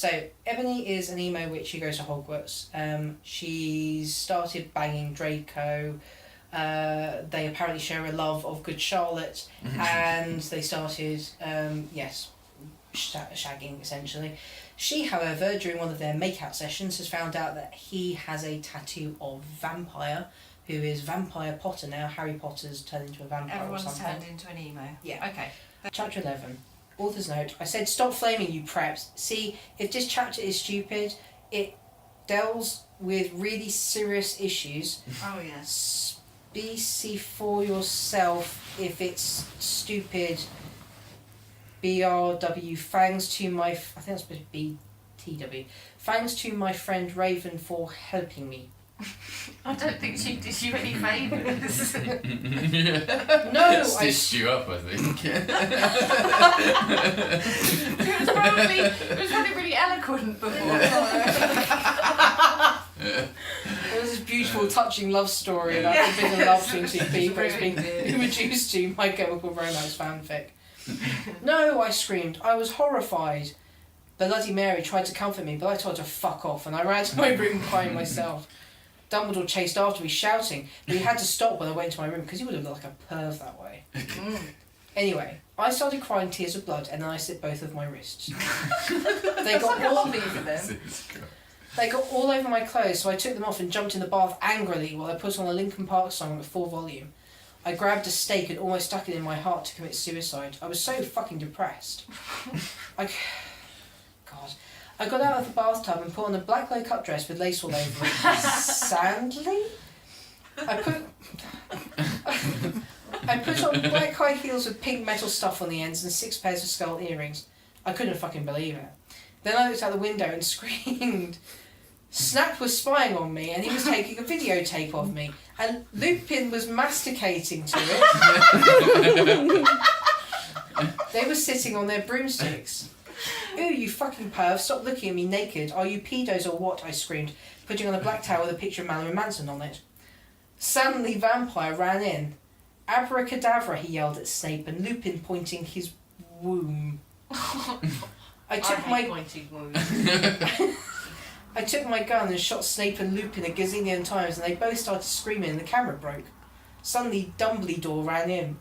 So, Ebony is an emo witch who goes to Hogwarts. She's started banging Draco. They apparently share a love of Good Charlotte. And they started, shagging, essentially. She, however, during one of their make-out sessions, has found out that he has a tattoo of Vampire, who is Vampire Potter now. Harry Potter's turned into a vampire. Everyone's turned into an emo. Yeah. Okay. Chapter 11. Author's note. I said stop flaming, you preps. See, if this chapter is stupid, it deals with really serious issues. Oh, yes. See for yourself if it's stupid. BRW. Thanks to my... I think that's supposed to be TW. Thanks to my friend Raven for helping me. I don't think she did you any favours. No, stitched you up, I think. It was probably really eloquent before. There was this beautiful, touching love story about the bit of love between two people. It's been reduced to My Chemical Romance fanfic. No, I screamed. I was horrified. Bloody Mary tried to comfort me, but I told her to fuck off, and I ran to my room crying myself. Dumbledore chased after me, shouting, but he had to stop when I went into my room because he would have looked like a perv that way. Anyway, I started crying tears of blood, and then I slit both of my wrists. They got all over my clothes, so I took them off and jumped in the bath angrily while I put on a Linkin Park song at full volume. I grabbed a stake and almost stuck it in my heart to commit suicide. I was so fucking depressed. I got out of the bathtub and put on a black low-cut dress with lace all over it. Sandly? I put on black high heels with pink metal stuff on the ends and 6 pairs of skull earrings. I couldn't fucking believe it. Then I looked out the window and screamed. Snap was spying on me and he was taking a videotape of me. And Lupin was masticating to it. They were sitting on their broomsticks. Ew, you fucking perv, stop looking at me naked. Are you pedos or what? I screamed, putting on a black towel with a picture of Mallory Manson on it. Suddenly Vampire ran in. Abracadabra, he yelled at Snape, and Lupin pointing his womb. I took my gun and shot Snape and Lupin a gazillion times, and they both started screaming and the camera broke. Suddenly Dumbledore ran in.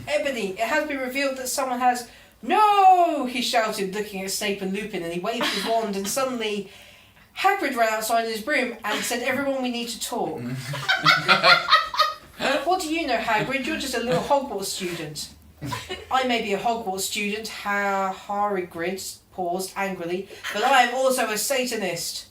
Ebony, it has been revealed that someone has... No! He shouted, looking at Snape and Lupin, and he waved his wand, and suddenly Hagrid ran outside in his broom and said, "Everyone, we need to talk." What do you know, Hagrid? You're just a little Hogwarts student. I may be a Hogwarts student, Hagrid paused angrily, but I am also a Satanist.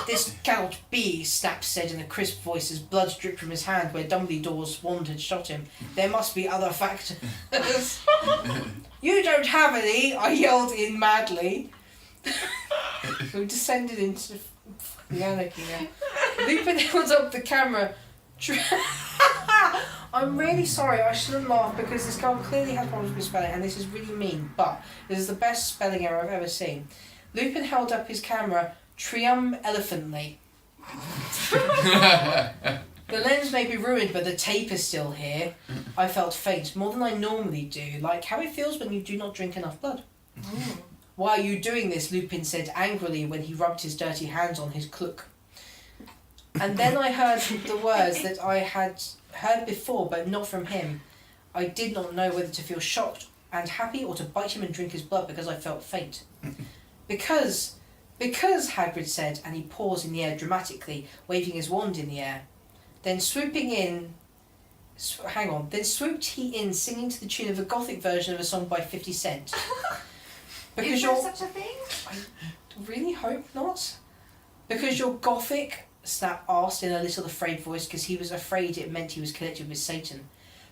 This cannot be, Snap said in a crisp voice as blood dripped from his hand where Dumbledore's wand had shot him. There must be other factors. You don't have any, I yelled in madly. We descended into the anarchy now. Lupin held up the camera. I'm really sorry, I shouldn't laugh because this girl clearly has problems with spelling and this is really mean, but this is the best spelling error I've ever seen. Lupin held up his camera triumphantly. The lens may be ruined, but the tape is still here. I felt faint, more than I normally do, like how it feels when you do not drink enough blood. Why are you doing this? Lupin said angrily when he rubbed his dirty hands on his cloak. And then I heard the words that I had heard before, but not from him. I did not know whether to feel shocked and happy or to bite him and drink his blood because I felt faint. Because Hagrid said, and he paused in the air dramatically, waving his wand in the air. Then swooped he in, singing to the tune of a gothic version of a song by 50 Cent. Is there such a thing? I really hope not. Because you're gothic, Snap asked in a little afraid voice, because he was afraid it meant he was connected with Satan.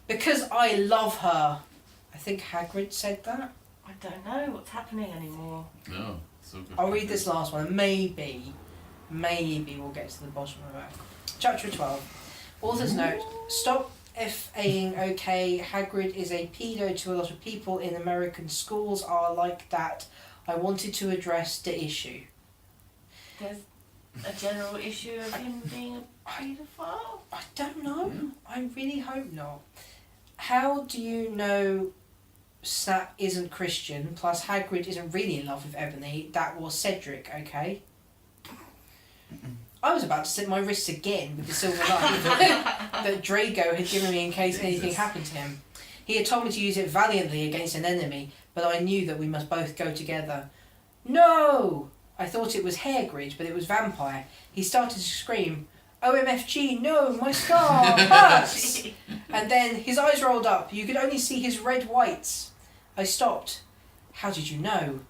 Because I love her. I think Hagrid said that. I don't know what's happening anymore. No, so good. I'll read this last one, and maybe we'll get to the bottom of it. Chapter 12. Author's note. Stop F-ing okay. Hagrid is a pedo to a lot of people in American schools are like that. I wanted to address the issue. There's a general issue of him being a paedophile? I don't know. I really hope not. How do you know Snap isn't Christian, plus Hagrid isn't really in love with Ebony. That was Cedric, okay? I was about to slit my wrists again with the silver knife that Draco had given me in case anything happened to him. He had told me to use it valiantly against an enemy, but I knew that we must both go together. No! I thought it was Hagrid, but it was Vampire. He started to scream, OMFG, no, my scar hurts! And then his eyes rolled up. You could only see his red whites. I stopped. How did you know?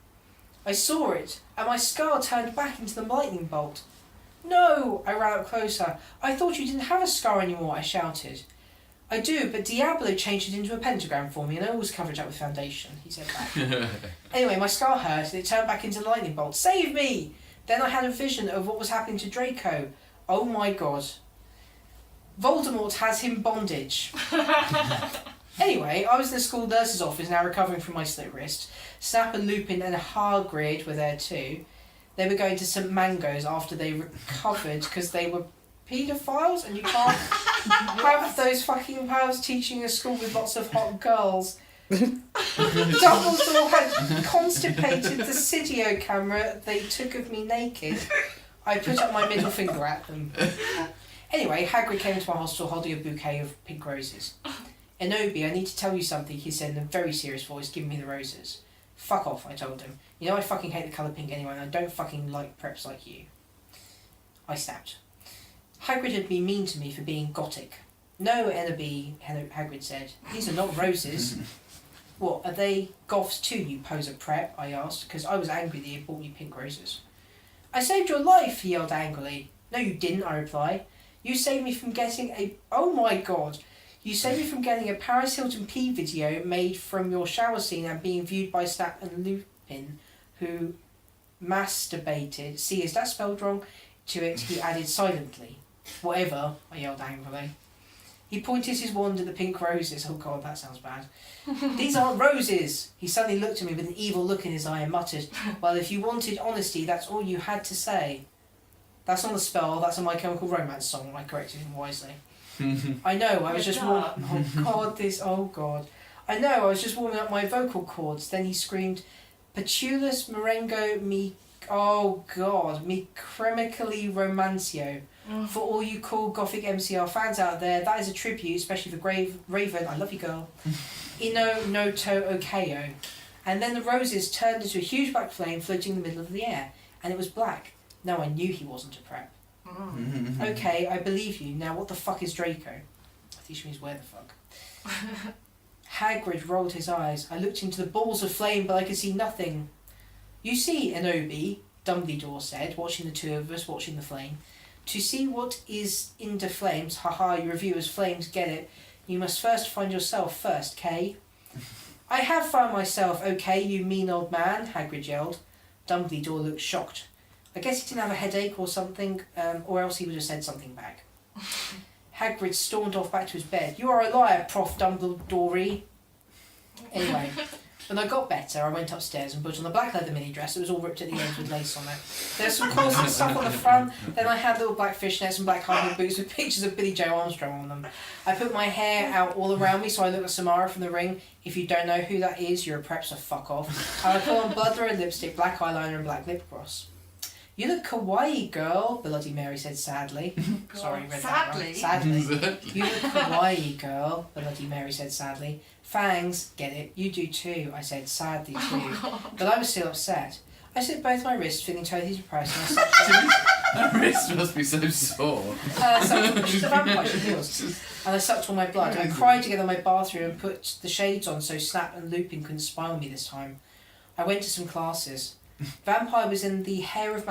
I saw it, and my scar turned back into the lightning bolt. No! I ran up closer. I thought you didn't have a scar anymore, I shouted. I do, but Diablo changed it into a pentagram for me, and I always cover it up with foundation, he said back. Anyway, my scar hurt, and it turned back into lightning bolt. Save me! Then I had a vision of what was happening to Draco. Oh my god. Voldemort has him bondage. Anyway, I was in the school nurse's office now recovering from my slit wrist. Snap and Lupin and Hagrid were there too. They were going to St Mango's after they recovered because they were paedophiles and you can't have those fucking pals teaching a school with lots of hot girls. Dumbledore had constipated the Cydio camera they took of me naked. I put up my middle finger at them. Anyway, Hagrid came into my hostel holding a bouquet of pink roses. Enobi, I need to tell you something, he said in a very serious voice, giving me the roses. Fuck off, I told him. You know I fucking hate the colour pink anyway, and I don't fucking like preps like you. I snapped. Hagrid had been mean to me for being gothic. No, Enobi, Hagrid said. These are not roses. What, are they goths too, you poser prep? I asked, because I was angry that he had bought me pink roses. I saved your life, he yelled angrily. No, you didn't, I replied. You saved me from getting a... Oh my god. You saved me from getting a Paris Hilton P video made from your shower scene and being viewed by Snap and Lupin, who masturbated. See, is that spelled wrong? To it, he added silently. Whatever, I yelled angrily. He pointed his wand at the pink roses. Oh god, that sounds bad. These aren't roses! He suddenly looked at me with an evil look in his eye and muttered, well, if you wanted honesty, that's all you had to say. That's not a spell, that's a My Chemical Romance song, I corrected him wisely. I know, I was just warming... Oh god. I know, I was just warming up my vocal cords. Then he screamed, Patulus Marengo me... Oh god, me cremically romancio. For all you cool gothic MCR fans out there, that is a tribute, especially for Raven, I love you girl, Ino no to Okeo. And then the roses turned into a huge black flame floating in the middle of the air, and it was black. Now I knew he wasn't a prep. Okay, I believe you. Now what the fuck is Draco? I think she means where the fuck. Hagrid rolled his eyes. I looked into the balls of flame, but I could see nothing. You see, Enobi, Dumbledore said, watching the two of us watching the flame. To see what is in the flames, haha, you reviewers flames get it, you must first find yourself first, Kay. I have found myself, okay, you mean old man, Hagrid yelled. Dumbledore looked shocked. I guess he didn't have a headache or something, or else he would have said something back. Hagrid stormed off back to his bed. You are a liar, Prof. Dumbledore. Anyway, when I got better, I went upstairs and put on the black leather mini dress. It was all ripped at the ends with lace on it. There's some corset stuff on the front. Then I had little black fishnets and black hiking boots with pictures of Billy Joe Armstrong on them. I put my hair out all around me so I look like Samara from The Ring. If you don't know who that is, you're a prep, so fuck off. And I put on blood red lipstick, black eyeliner and black lip gloss. You look kawaii, girl, Bloody Mary said sadly. Sorry, read that wrong. Sadly. You look kawaii, girl, Bloody Mary said sadly. Fangs, get it, you do too, I said sadly too. But I was still upset. I slit both my wrists, feeling totally depressed, and I sucked Her wrist must be so sore. she's a vampire, she heals. And I sucked all my blood. I cried together in my bathroom and put the shades on so Snap and Lupin couldn't spy on me this time. I went to some classes. Vampire was in the hair of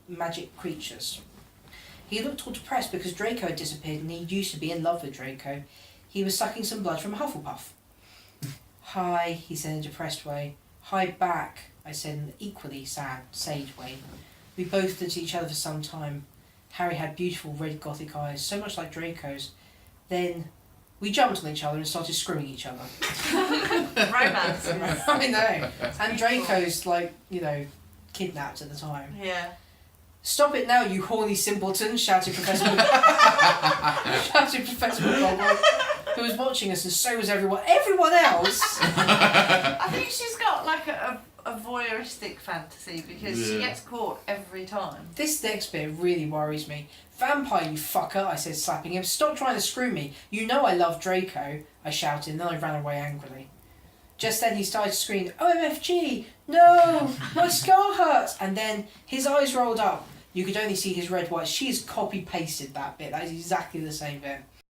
magic creatures. He looked all depressed because Draco had disappeared and he used to be in love with Draco. He was sucking some blood from Hufflepuff. Hi, he said in a depressed way. Hi back, I said in an equally sad, sage way. We both looked at each other for some time. Harry had beautiful red gothic eyes, so much like Draco's. Then we jumped on each other and started screwing each other. Romance. I know. And Draco's, like, you know, kidnapped at the time. Yeah. Stop it now, you horny simpleton, shouted Professor Professor McGonagall. who was watching us, and so was everyone else. I think she's got like a voyeuristic fantasy because she gets caught every time. This next bit really worries me. Vampire, you fucker, I said, slapping him. Stop trying to screw me. You know I love Draco, I shouted, and then I ran away angrily. Just then he started to scream, OMFG, no, my skull hurts. And then his eyes rolled up. You could only see his red white. She's copy-pasted that bit. That is exactly the same bit.